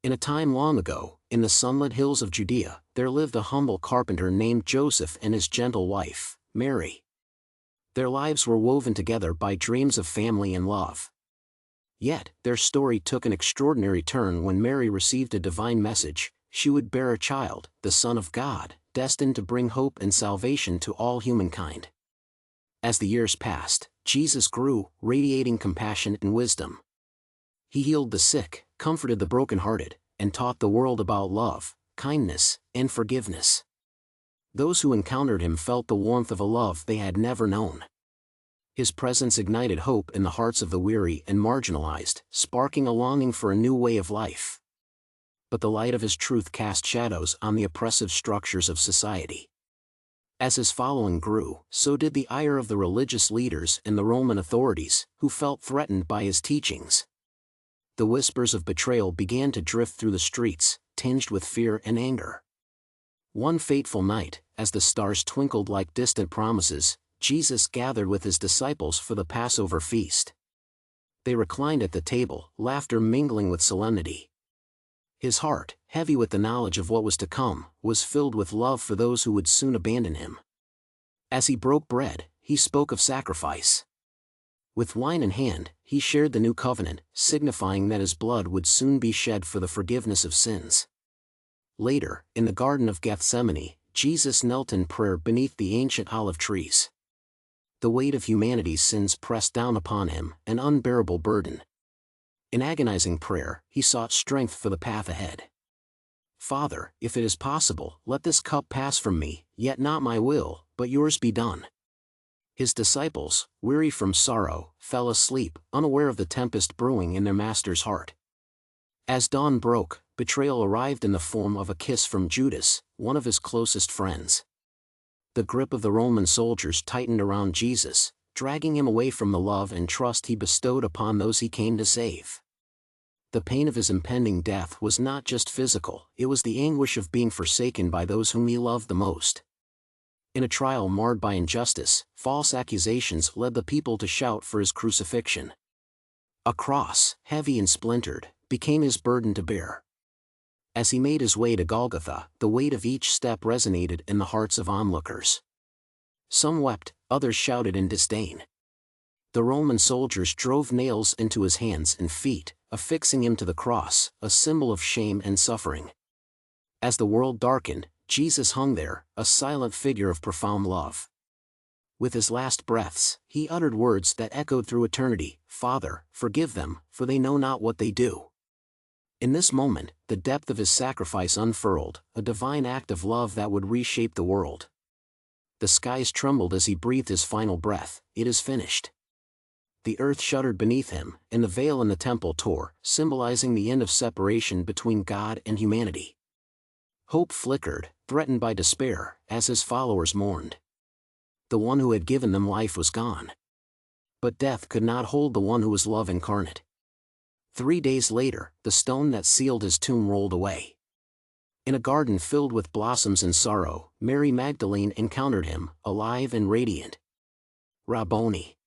In a time long ago, in the sunlit hills of Judea, there lived a humble carpenter named Joseph and his gentle wife, Mary. Their lives were woven together by dreams of family and love. Yet, their story took an extraordinary turn when Mary received a divine message: she would bear a child, the Son of God, destined to bring hope and salvation to all humankind. As the years passed, Jesus grew, radiating compassion and wisdom. He healed the sick, comforted the brokenhearted, and taught the world about love, kindness, and forgiveness. Those who encountered him felt the warmth of a love they had never known. His presence ignited hope in the hearts of the weary and marginalized, sparking a longing for a new way of life. But the light of his truth cast shadows on the oppressive structures of society. As his following grew, so did the ire of the religious leaders and the Roman authorities, who felt threatened by his teachings. The whispers of betrayal began to drift through the streets, tinged with fear and anger. One fateful night, as the stars twinkled like distant promises, Jesus gathered with his disciples for the Passover feast. They reclined at the table, laughter mingling with solemnity. His heart, heavy with the knowledge of what was to come, was filled with love for those who would soon abandon him. As he broke bread, he spoke of sacrifice. With wine in hand, he shared the new covenant, signifying that his blood would soon be shed for the forgiveness of sins. Later, in the Garden of Gethsemane, Jesus knelt in prayer beneath the ancient olive trees. The weight of humanity's sins pressed down upon him, an unbearable burden. In agonizing prayer, he sought strength for the path ahead. "Father, if it is possible, let this cup pass from me, yet not my will, but yours be done." His disciples, weary from sorrow, fell asleep, unaware of the tempest brewing in their master's heart. As dawn broke, betrayal arrived in the form of a kiss from Judas, one of his closest friends. The grip of the Roman soldiers tightened around Jesus, dragging him away from the love and trust he bestowed upon those he came to save. The pain of his impending death was not just physical, it was the anguish of being forsaken by those whom he loved the most. In a trial marred by injustice, false accusations led the people to shout for his crucifixion. A cross, heavy and splintered, became his burden to bear. As he made his way to Golgotha, the weight of each step resonated in the hearts of onlookers. Some wept, others shouted in disdain. The Roman soldiers drove nails into his hands and feet, affixing him to the cross, a symbol of shame and suffering. As the world darkened, Jesus hung there, a silent figure of profound love. With his last breaths, he uttered words that echoed through eternity: "Father, forgive them, for they know not what they do." In this moment, the depth of his sacrifice unfurled, a divine act of love that would reshape the world. The skies trembled as he breathed his final breath: "It is finished." The earth shuddered beneath him, and the veil in the temple tore, symbolizing the end of separation between God and humanity. Hope flickered, threatened by despair, as his followers mourned. The one who had given them life was gone. But death could not hold the one who was love incarnate. 3 days later, the stone that sealed his tomb rolled away. In a garden filled with blossoms and sorrow, Mary Magdalene encountered him, alive and radiant. "Rabboni,"